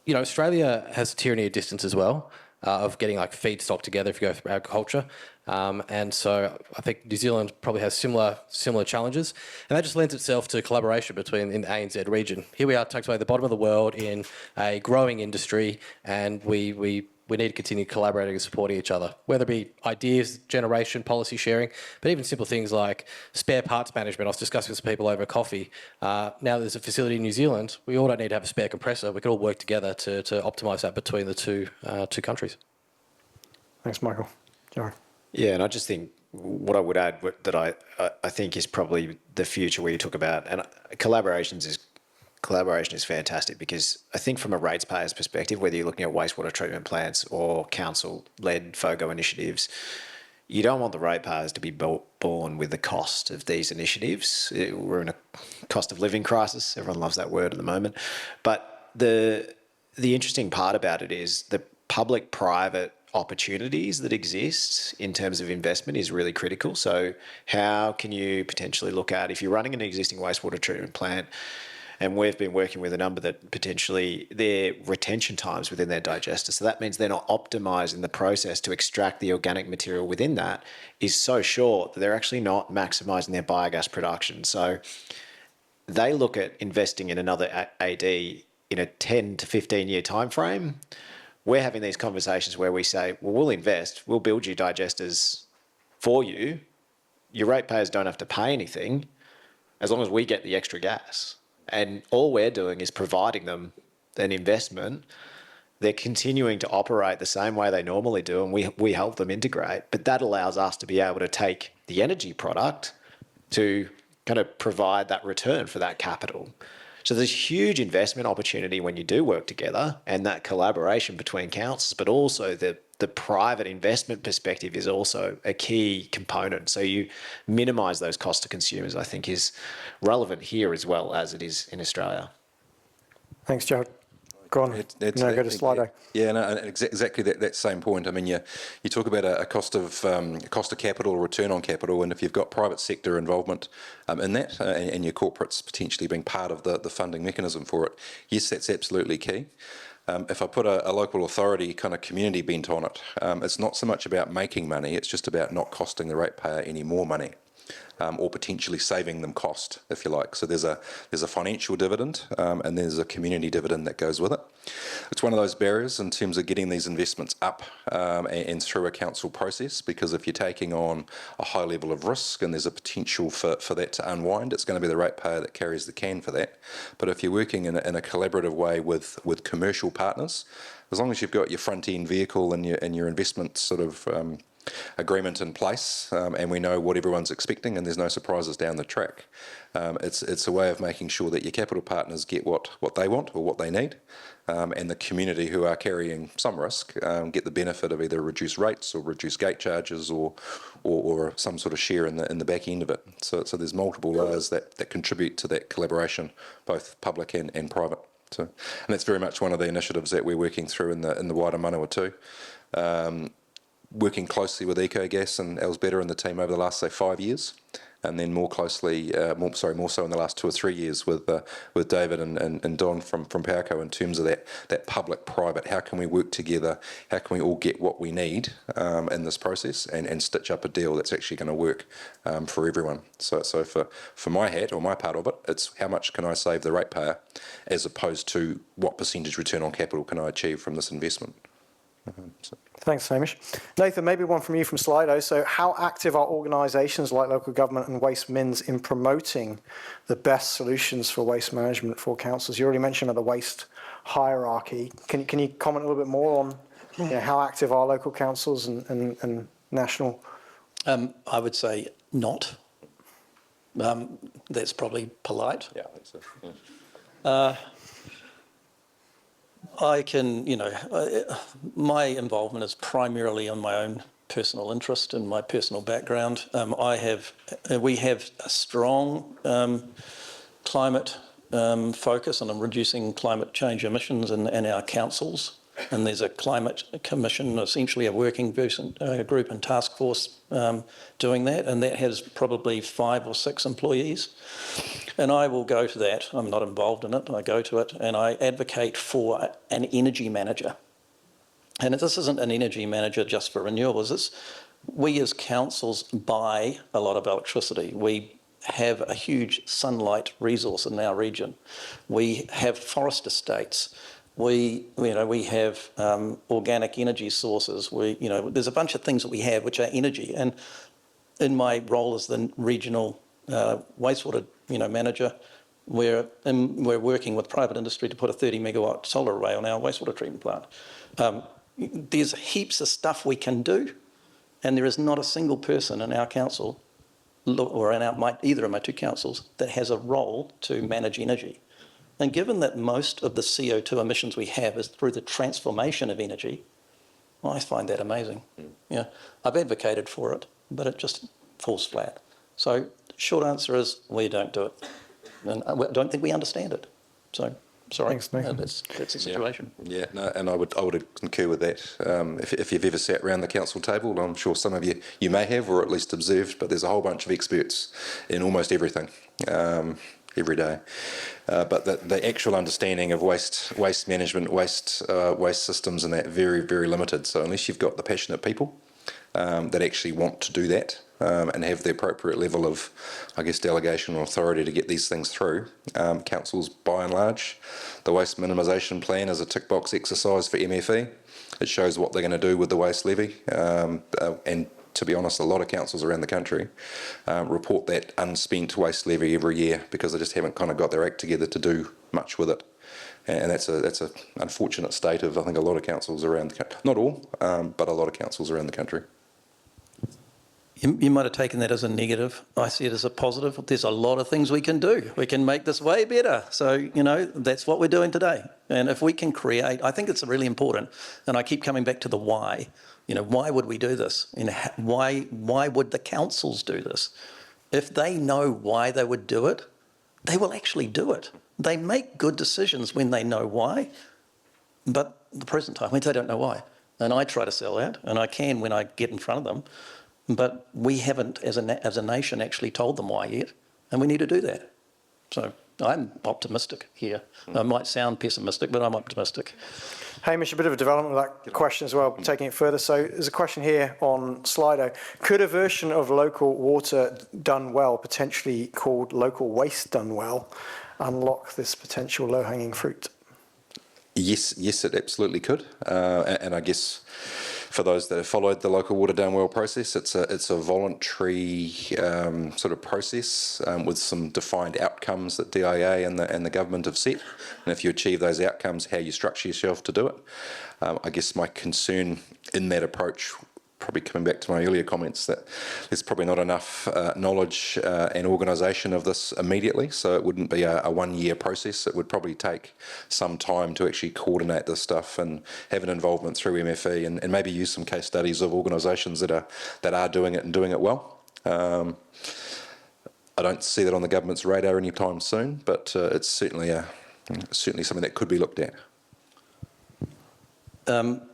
Australia has a tyranny of distance as well, of getting like feedstock together if you go through agriculture. And so I think New Zealand probably has similar challenges. And that just lends itself to collaboration in the ANZ region. Here we are tucked away at the bottom of the world in a growing industry, and we need to continue collaborating and supporting each other, whether it be ideas generation, policy sharing, but even simple things like spare parts management. I was discussing with some people over coffee. Now there's a facility in New Zealand, we all don't need to have a spare compressor. We can all work together to optimise that between the two countries. Thanks, Michael. Jared. Yeah, and I just think what I would add that I think is probably the future where you talk about, and collaboration is fantastic, because I think from a ratepayer's perspective, whether you're looking at wastewater treatment plants or council-led FOGO initiatives, you don't want the ratepayers to be born with the cost of these initiatives. We're in a cost of living crisis. Everyone loves that word at the moment. But the interesting part about it is the public-private opportunities that exist in terms of investment is really critical. So how can you potentially look at, if you're running an existing wastewater treatment plant, and we've been working with a number that potentially their retention times within their digester, so that means they're not optimising the process to extract the organic material within that, is so short that they're actually not maximising their biogas production. So they look at investing in another AD in a 10 to 15 year time frame. We're having these conversations where we say, well, we'll invest, we'll build you digesters for you. Your ratepayers don't have to pay anything as long as we get the extra gas. And all we're doing is providing them an investment. They're continuing to operate the same way they normally do, and we help them integrate. But that allows us to be able to take the energy product to kind of provide that return for that capital. So there's huge investment opportunity when you do work together, and that collaboration between councils, but also the private investment perspective is also a key component. So you minimise those costs to consumers, I think, is relevant here as well as it is in Australia. Thanks, Jared. Go on. Go to Slido. Yeah, no, exactly that same point. I mean, you talk about a cost of capital or return on capital, and if you've got private sector involvement in that, and your corporates potentially being part of the funding mechanism for it, yes, that's absolutely key. If I put a local authority kind of community bent on it, it's not so much about making money, it's just about not costing the ratepayer any more money. or potentially saving them cost, if you like. So there's a financial dividend and there's a community dividend that goes with it. It's one of those barriers in terms of getting these investments up and through a council process, because if you're taking on a high level of risk and there's a potential for that to unwind, it's going to be the ratepayer that carries the can for that. But if you're working in a collaborative way with commercial partners, as long as you've got your front-end vehicle and your investment sort of agreement in place, and we know what everyone's expecting and there's no surprises down the track, it's a way of making sure that your capital partners get what they want or what they need, and the community who are carrying some risk get the benefit of either reduced rates or reduced gate charges or some sort of share in the back end of it. So there's multiple layers that contribute to that collaboration, both public and private. So, and that's very much one of the initiatives that we're working through in the wider Manawa too. Working closely with EcoGas and Elsbetter and the team over the last, say, 5 years, and then more closely, more so in the last 2 or 3 years with David and Don from PowerCo in terms of that public-private. How can we work together? How can we all get what we need in this process and stitch up a deal that's actually going to work for everyone? So for my hat, or my part of it, it's how much can I save the ratepayer as opposed to what percentage return on capital can I achieve from this investment. Thanks, Hamish. Nathan, maybe one from you from Slido. So how active are organisations like local government and waste mins in promoting the best solutions for waste management for councils? You already mentioned about the waste hierarchy. Can you comment a little bit more on how active are local councils and national? I would say not. That's probably polite. Yeah, I think so. Yeah. I can, my involvement is primarily on my own personal interest and my personal background. We have a strong climate focus on reducing climate change emissions in our councils. And there's a climate commission, essentially a working group and task force doing that, and that has probably 5 or 6 employees. And I will go to that. I'm not involved in it. I go to it and I advocate for an energy manager. And this isn't an energy manager just for renewables. We as councils buy a lot of electricity. We have a huge sunlight resource in our region. We have forest estates. We have organic energy sources. There's a bunch of things that we have which are energy. And in my role as the regional wastewater manager, we're working with private industry to put a 30 megawatt solar array on our wastewater treatment plant. There's heaps of stuff we can do, and there is not a single person in our council or in either of my 2 councils that has a role to manage energy. And given that most of the CO2 emissions we have is through the transformation of energy, I find that amazing. Yeah, I've advocated for it, but it just falls flat. So short answer is we don't do it. And I don't think we understand it. So sorry, thanks, Nathan. That's the situation. Yeah, no, and I would concur with that. If you've ever sat around the council table, I'm sure some of you may have, or at least observed, but there's a whole bunch of experts in almost everything. Every day, but the actual understanding of waste management, waste systems, and that very, very limited. So unless you've got the passionate people that actually want to do that and have the appropriate level of, I guess, delegation or authority to get these things through, councils, by and large, the waste minimisation plan is a tick box exercise for MFE. It shows what they're going to do with the waste levy, and to be honest, a lot of councils around the country report that unspent waste levy every year because they just haven't kind of got their act together to do much with it. And that's a unfortunate state of, I think, a lot of councils around the country. Not all, but a lot of councils around the country. You might have taken that as a negative. I see it as a positive. There's a lot of things we can do. We can make this way better. So, that's what we're doing today. And if we can create, I think it's really important. And I keep coming back to the why. Why would we do this? Why would the councils do this? If they know why they would do it, they will actually do it. They make good decisions when they know why, but at the present time, they don't know why. And I try to sell that, and I can when I get in front of them, but we haven't, as a nation, actually told them why yet, and we need to do that. So I'm optimistic here. I might sound pessimistic, but I'm optimistic. Hamish, a bit of a development of that question as well, taking it further. So there's a question here on Slido. Could a version of local water done well, potentially called local waste done well, unlock this potential low-hanging fruit? Yes, it absolutely could. And I guess for those that have followed the local water done well process, it's a voluntary sort of process with some defined outcomes that DIA and the government have set. And if you achieve those outcomes, how you structure yourself to do it. I guess my concern in that approach, probably coming back to my earlier comments, that there's probably not enough knowledge and organisation of this immediately, so it wouldn't be a one-year process. It would probably take some time to actually coordinate this stuff and have an involvement through MFE and maybe use some case studies of organisations that are doing it and doing it well. I don't see that on the government's radar anytime soon, but it's certainly something that could be looked at.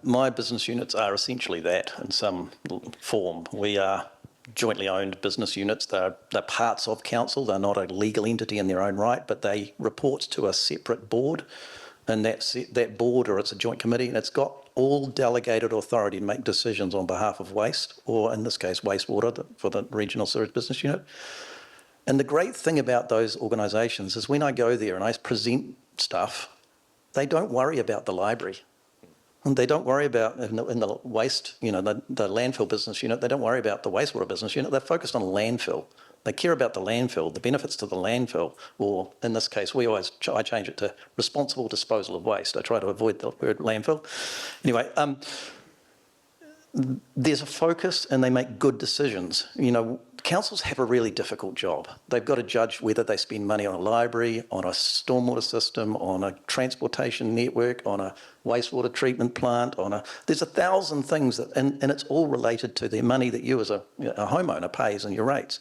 My business units are essentially that in some form. We are jointly owned business units. They're parts of council. They're not a legal entity in their own right, but they report to a separate board, and that board, or it's a joint committee, and it's got all delegated authority to make decisions on behalf of waste, or in this case wastewater for the regional sewage business unit. And the great thing about those organisations is when I go there and I present stuff, they don't worry about the library. And they don't worry about, in the waste, the landfill business unit, they don't worry about the wastewater business unit. They're focused on landfill. They care about the landfill, the benefits to the landfill, or in this case, I change it to responsible disposal of waste. I try to avoid the word landfill. Anyway, there's a focus and they make good decisions. Councils have a really difficult job. They've got to judge whether they spend money on a library, on a stormwater system, on a transportation network, on a wastewater treatment plant, there's 1,000 things and it's all related to the money that you as a homeowner pays and your rates.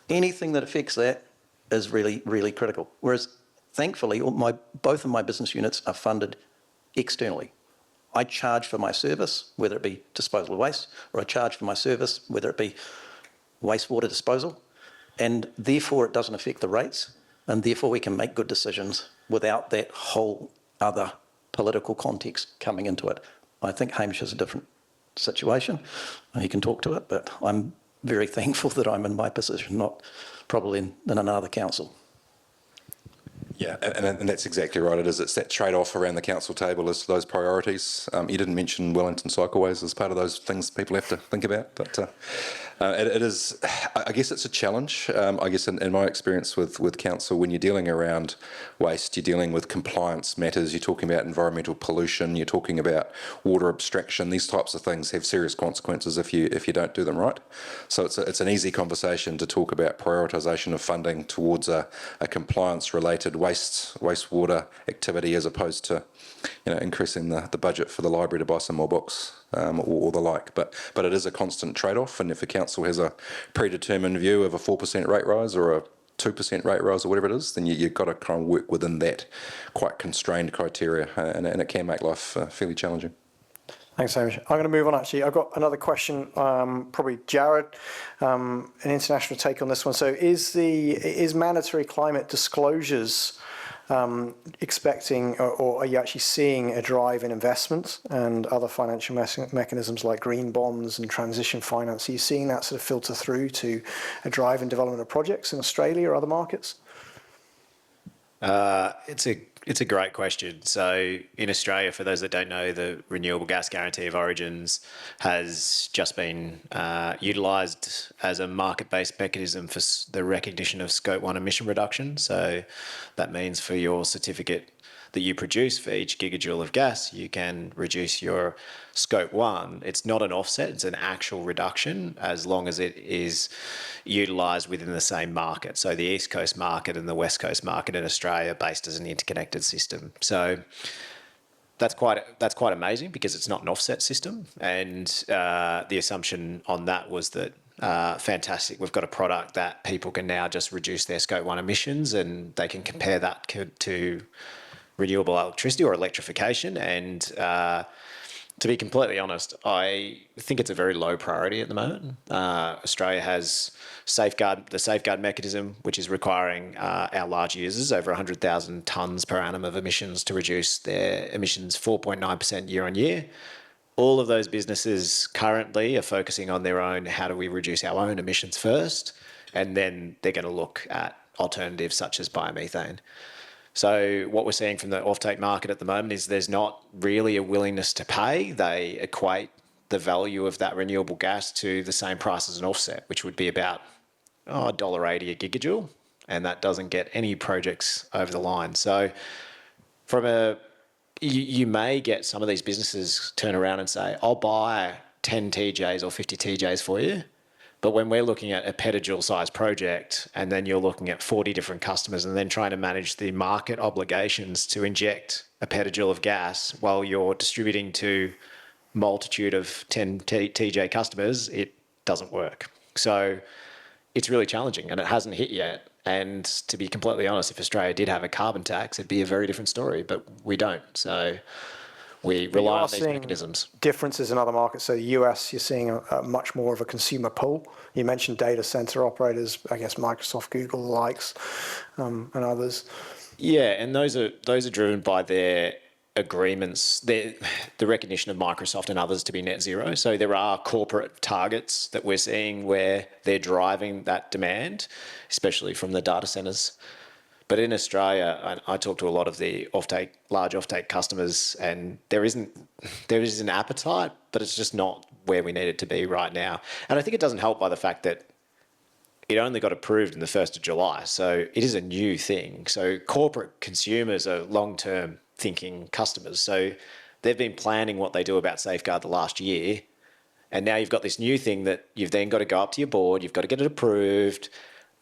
Anything that affects that is really, really critical. Whereas thankfully, both of my business units are funded externally. I charge for my service, whether it be disposal of waste, or I charge for my service, whether it be wastewater disposal, and therefore it doesn't affect the rates, and therefore we can make good decisions without that whole other political context coming into it. I think Hamish has a different situation. He can talk to it, but I'm very thankful that I'm in my position, not probably in another council. Yeah, and that's exactly right. It's that trade-off around the council table as to those priorities. You didn't mention Wellington Cycleways as part of those things people have to think about, but it is, I guess it's a challenge. I guess in my experience with council, when you're dealing around waste, you're dealing with compliance matters, you're talking about environmental pollution, you're talking about water abstraction. These types of things have serious consequences if you don't do them right. So it's an easy conversation to talk about prioritisation of funding towards a compliance-related wastewater activity as opposed to increasing the budget for the library to buy some more books or the like. But it is a constant trade-off, and if the council has a predetermined view of a 4% rate rise or a 2% rate rise or whatever it is, then you've got to kind of work within that quite constrained criteria, and it can make life fairly challenging. Thanks, Hamish. I'm going to move on, actually. I've got another question, probably Jared, an international take on this one. So is mandatory climate disclosures expecting, or are you actually seeing a drive in investment and other financial mechanisms like green bonds and transition finance? Are you seeing that sort of filter through to a drive in development of projects in Australia or other markets? It's a great question. So in Australia, for those that don't know, the Renewable Gas Guarantee of Origins has just been utilised as a market-based mechanism for the recognition of Scope 1 emission reduction. So that means for your certificate that you produce for each gigajoule of gas, you can reduce your Scope 1. It's not an offset, it's an actual reduction as long as it is utilised within the same market. So the East Coast market and the West Coast market in Australia are based as an interconnected system. So that's quite amazing because it's not an offset system. And the assumption on that was that fantastic, we've got a product that people can now just reduce their Scope 1 emissions and they can compare that to renewable electricity or electrification, and To be completely honest, I think it's a very low priority at the moment. Australia has the safeguard mechanism, which is requiring our large users over 100,000 tonnes per annum of emissions to reduce their emissions 4.9% year on year. All of those businesses currently are focusing on their own, how do we reduce our own emissions first? And then they're going to look at alternatives such as biomethane. So what we're seeing from the offtake market at the moment is there's not really a willingness to pay. They equate the value of that renewable gas to the same price as an offset, which would be about $1.80 a gigajoule, and that doesn't get any projects over the line. So you may get some of these businesses turn around and say, I'll buy 10 TJs or 50 TJs for you. But when we're looking at a petajoule size project, and then you're looking at 40 different customers and then trying to manage the market obligations to inject a petajoule of gas while you're distributing to multitude of 10 TJ customers, it doesn't work. So it's really challenging, and it hasn't hit yet. And to be completely honest, if Australia did have a carbon tax, it'd be a very different story, but we don't. So we rely on these mechanisms. Differences in other markets. So the US, you're seeing a much more of a consumer pull. You mentioned data center operators, I guess Microsoft, Google, the likes, and others. Yeah, and those are driven by their agreements, the recognition of Microsoft and others to be net zero. So there are corporate targets that we're seeing where they're driving that demand, especially from the data centers. But in Australia, I talk to a lot of the large offtake customers, and there is an appetite, but it's just not where we need it to be right now. And I think it doesn't help by the fact that it only got approved in the 1st of July. So it is a new thing. So corporate consumers are long-term thinking customers. So they've been planning what they do about Safeguard the last year. And now you've got this new thing that you've then got to go up to your board, you've got to get it approved.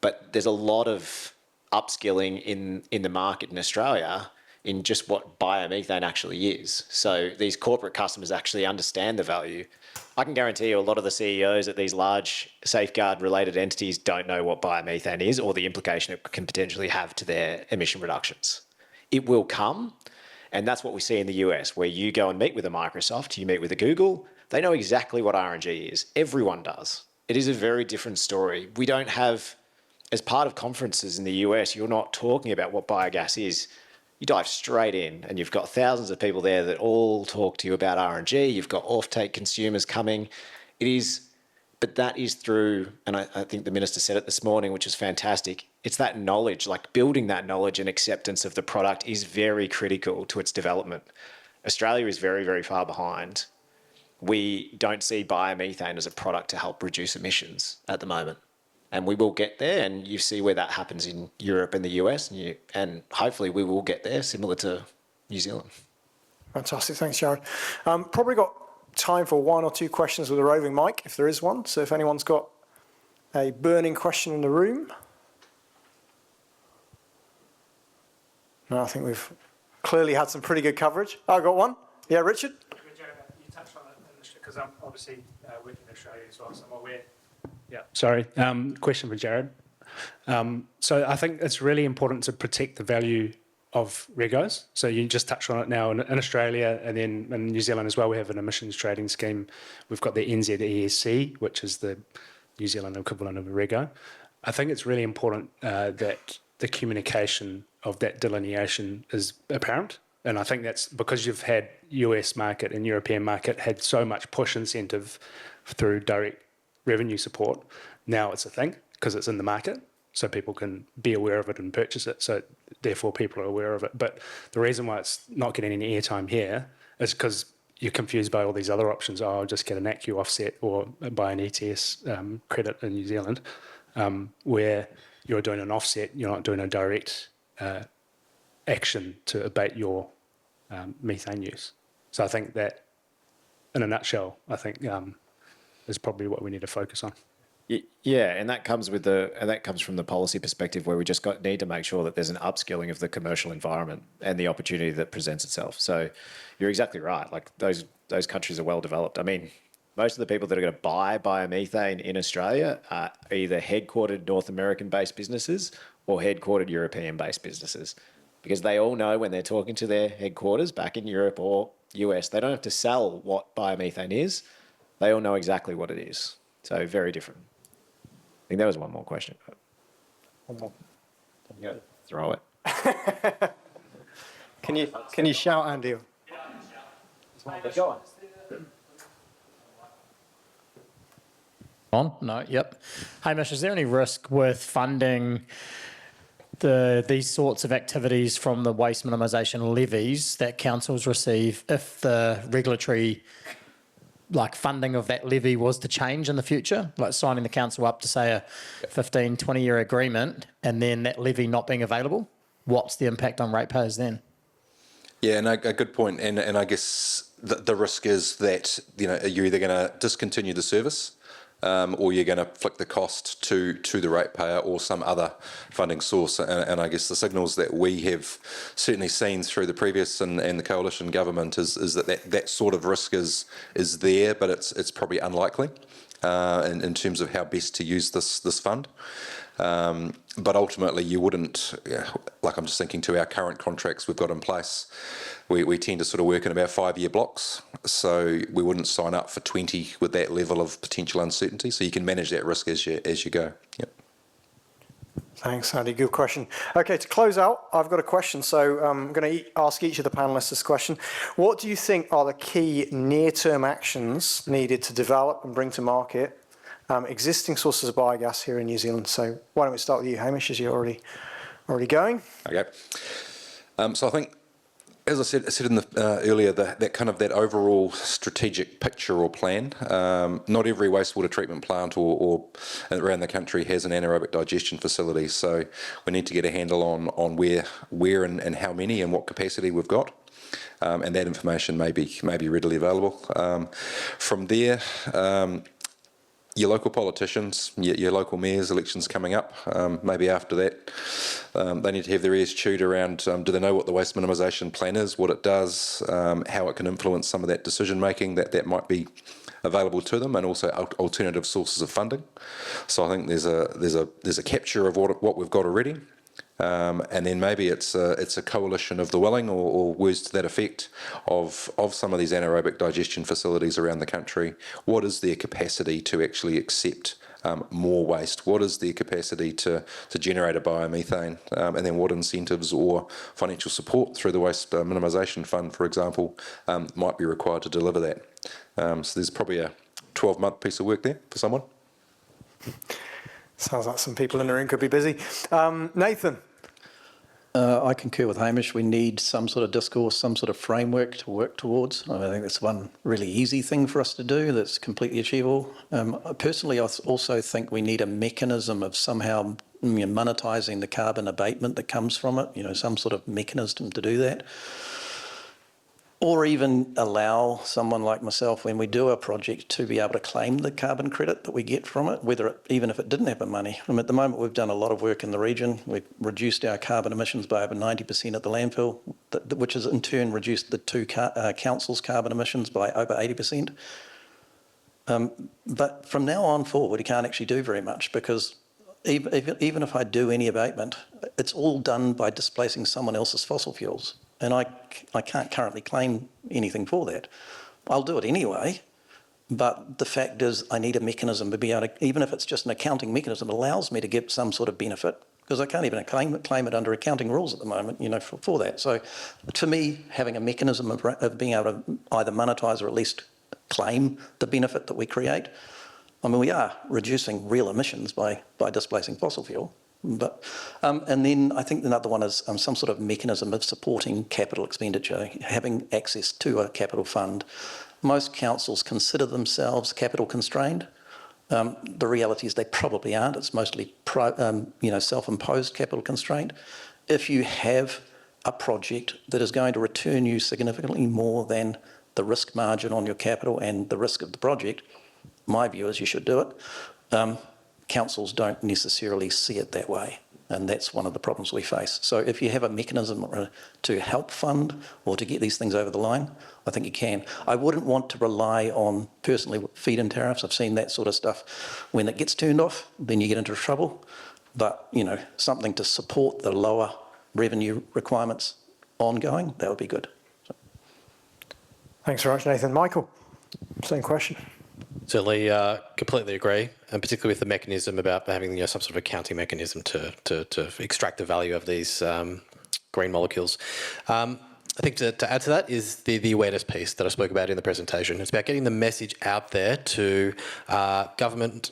But there's a lot of upskilling in the market in Australia in just what biomethane actually is. So these corporate customers actually understand the value. I can guarantee you a lot of the CEOs at these large safeguard related entities don't know what biomethane is or the implication it can potentially have to their emission reductions. It will come, and that's what we see in the US, where you go and meet with a Microsoft, you meet with a Google, they know exactly what RNG is. Everyone does. It is a very different story. We don't have, as part of conferences in the US, you're not talking about what biogas is. You dive straight in, and you've got thousands of people there that all talk to you about RNG. You've got offtake consumers coming. But that is through, and I think the minister said it this morning, which is fantastic. It's that knowledge, like building that knowledge and acceptance of the product is very critical to its development. Australia is very, very far behind. We don't see biomethane as a product to help reduce emissions at the moment. And we will get there, and you see where that happens in Europe and the US, and hopefully we will get there, similar to New Zealand. Fantastic, thanks, Jared. Probably got time for one or two questions with a roving mic, if there is one. So if anyone's got a burning question in the room. No, I think we've clearly had some pretty good coverage. I got one. Yeah, Richard? Jared, you touched on it because I'm obviously working in Australia as well, so I'm aware. Yeah, sorry. Question for Jared. So I think it's really important to protect the value of regos. So you just touched on it now in Australia, and then in New Zealand as well, we have an emissions trading scheme. We've got the NZESC, which is the New Zealand equivalent of a rego. I think it's really important that the communication of that delineation is apparent. And I think that's because you've had US market and European market had so much push incentive through direct revenue support. Now it's a thing because it's in the market, so people can be aware of it and purchase it. So therefore people are aware of it. But the reason why it's not getting any airtime here is because you're confused by all these other options. Oh, I'll just get an ACCU offset or buy an ETS credit in New Zealand, where you're doing an offset, you're not doing a direct action to abate your methane use. So I think that, in a nutshell, I think is probably what we need to focus on. Yeah, and that comes from the policy perspective, where we just need to make sure that there's an upskilling of the commercial environment and the opportunity that presents itself. So you're exactly right. Like those countries are well developed. I mean, most of the people that are going to buy biomethane in Australia are either headquartered North American-based businesses or headquartered European-based businesses, because they all know when they're talking to their headquarters back in Europe or US. They don't have to sell what biomethane is. They all know exactly what it is. So very different. I think there was one more question. One more. Yeah, throw it. Can you shout, Andy? On? No, yep. Hamish, is there any risk with funding these sorts of activities from the waste minimisation levies that councils receive if the regulatory funding of that levy was to change in the future, like signing the council up to say a 15, 20-year agreement and then that levy not being available? What's the impact on ratepayers then? Yeah, no, a good point. And I guess the risk is that, you're either going to discontinue the service or you're going to flick the cost to the ratepayer or some other funding source. And I guess the signals that we have certainly seen through the previous and the coalition government is that sort of risk is there, but it's probably unlikely in terms of how best to use this fund. But ultimately, you wouldn't, I'm just thinking to our current contracts we've got in place, we tend to sort of work in about 5-year blocks. So we wouldn't sign up for 20 with that level of potential uncertainty. So you can manage that risk as you go. Yep. Thanks, Andy. Good question. Okay, to close out, I've got a question. So I'm going to ask each of the panelists this question. What do you think are the key near-term actions needed to develop and bring to market existing sources of biogas here in New Zealand? So why don't we start with you, Hamish, as you're already going? Okay. So I think, as I said in the earlier, that overall strategic picture or plan. Not every wastewater treatment plant or around the country has an anaerobic digestion facility. So we need to get a handle on where and how many and what capacity we've got. And that information may be readily available. From there, your local politicians, your local mayors, elections coming up, maybe after that, they need to have their ears chewed around, do they know what the waste minimisation plan is, what it does, how it can influence some of that decision making that might be available to them, and also alternative sources of funding. So I think there's a capture of what we've got already. And then maybe it's a coalition of the willing, or words to that effect, of some of these anaerobic digestion facilities around the country. What is their capacity to actually accept more waste? What is their capacity to generate a biomethane? And then what incentives or financial support through the Waste Minimisation Fund, for example, might be required to deliver that? So there's probably a 12-month piece of work there for someone. Sounds like some people in the room could be busy. Nathan? I concur with Hamish. We need some sort of discourse, some sort of framework to work towards. I think that's one really easy thing for us to do that's completely achievable. Personally, I also think we need a mechanism of somehow monetising the carbon abatement that comes from it, some sort of mechanism to do that. Or even allow someone like myself, when we do a project, to be able to claim the carbon credit that we get from it, even if it didn't have the money. At the moment, we've done a lot of work in the region. We've reduced our carbon emissions by over 90% at the landfill, which has in turn reduced the two councils' carbon emissions by over 80%. But from now on forward, we can't actually do very much, because even if I do any abatement, it's all done by displacing someone else's fossil fuels. And I can't currently claim anything for that. I'll do it anyway, but the fact is I need a mechanism to be able to, even if it's just an accounting mechanism, that allows me to get some sort of benefit, because I can't even claim it under accounting rules at the moment, for that. So to me, having a mechanism of being able to either monetise or at least claim the benefit that we create, we are reducing real emissions by displacing fossil fuel. But and then I think another one is some sort of mechanism of supporting capital expenditure, having access to a capital fund. Most councils consider themselves capital constrained. The reality is they probably aren't. It's mostly self-imposed capital constraint. If you have a project that is going to return you significantly more than the risk margin on your capital and the risk of the project, my view is you should do it. Councils don't necessarily see it that way, and that's one of the problems we face. So if you have a mechanism to help fund or to get these things over the line, I think you can. I wouldn't want to rely on, personally, feed-in tariffs. I've seen that sort of stuff. When it gets turned off, then you get into trouble. But, something to support the lower revenue requirements ongoing, that would be good. Thanks very much, Nathan. Michael, same question. Certainly, completely agree, and particularly with the mechanism about having some sort of accounting mechanism to extract the value of these green molecules. I think to add to that is the awareness piece that I spoke about in the presentation. It's about getting the message out there to government,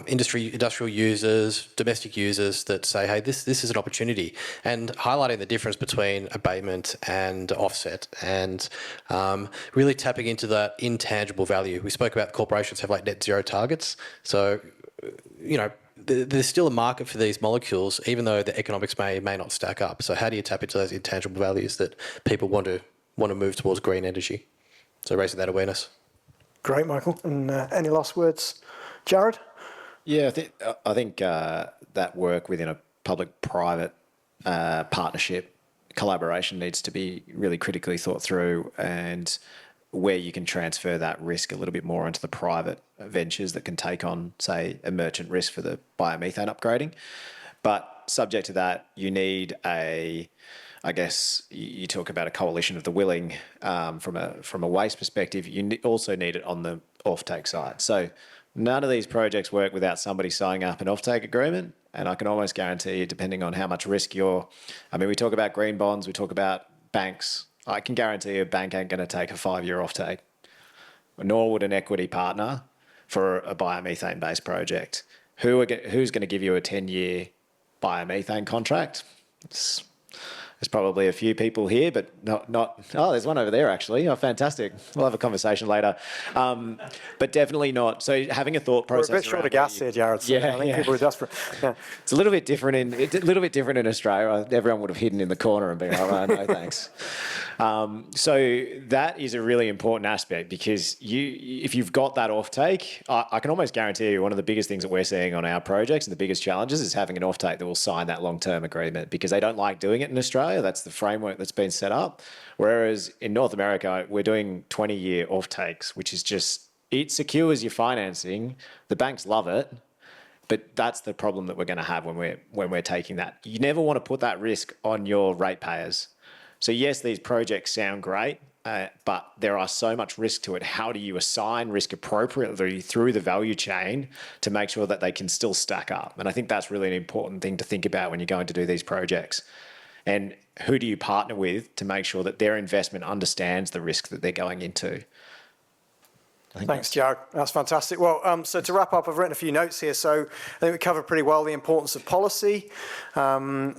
industrial users, domestic users that say, hey, this is an opportunity, and highlighting the difference between abatement and offset, and really tapping into that intangible value. We spoke about corporations have like net zero targets, so there's still a market for these molecules, even though the economics may not stack up. So how do you tap into those intangible values that people want to move towards green energy? So raising that awareness. Great, Michael. And any last words, Jared? Yeah, I think that work within a public-private partnership collaboration needs to be really critically thought through, and where you can transfer that risk a little bit more into the private ventures that can take on, say, a merchant risk for the biomethane upgrading. But subject to that, you need I guess you talk about a coalition of the willing from a waste perspective. You also need it on the offtake side. So none of these projects work without somebody signing up an offtake agreement. And I can almost guarantee you, depending on how much risk we talk about green bonds, we talk about banks. I can guarantee you a bank ain't going to take a 5-year offtake, nor would an equity partner for a biomethane-based project. Who's going to give you a 10-year biomethane contract? There's probably a few people here, but not. Oh, there's one over there actually. Oh, fantastic. We'll have a conversation later. But definitely not. So having a thought process. We're a bit short of gas here, Jared. So I think people are desperate. Yeah. It's a little bit different in Australia. Everyone would have hidden in the corner and been like, oh, no, thanks. So that is a really important aspect, because if you've got that offtake, I can almost guarantee you one of the biggest things that we're seeing on our projects and the biggest challenges is having an offtake that will sign that long-term agreement, because they don't like doing it in Australia. That's the framework that's been set up. Whereas in North America, we're doing 20-year offtakes, which is just, it secures your financing. The banks love it. But that's the problem that we're going to have when we're taking that. You never want to put that risk on your ratepayers. So yes, these projects sound great, but there are so much risk to it. How do you assign risk appropriately through the value chain to make sure that they can still stack up? And I think that's really an important thing to think about when you're going to do these projects. And who do you partner with to make sure that their investment understands the risk that they're going into? Thanks, Jared. That's fantastic. Well, so to wrap up, I've written a few notes here. So I think we covered pretty well the importance of policy, some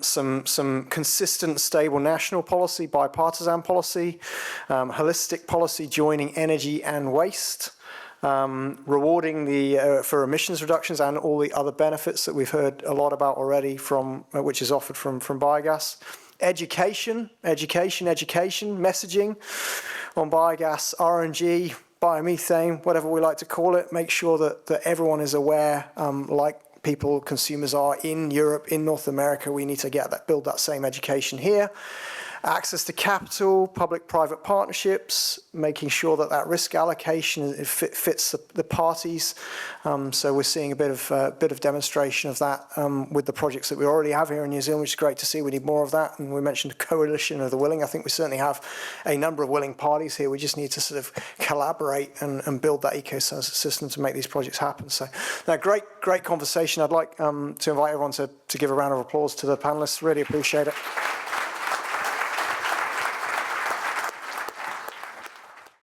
consistent, stable national policy, bipartisan policy, holistic policy joining energy and waste, rewarding for emissions reductions and all the other benefits that we've heard a lot about already which is offered from biogas. Education, messaging on biogas, RNG, biomethane, whatever we like to call it. Make sure that everyone is aware, like consumers are in Europe, in North America. We need to build that same education here. Access to capital, public-private partnerships, making sure that risk allocation fits the parties. So we're seeing a bit of demonstration of that with the projects that we already have here in New Zealand, which is great to see. We need more of that. And we mentioned a coalition of the willing. I think we certainly have a number of willing parties here. We just need to sort of collaborate and build that ecosystem to make these projects happen. So, great conversation. I'd like to invite everyone to give a round of applause to the panelists. Really appreciate it.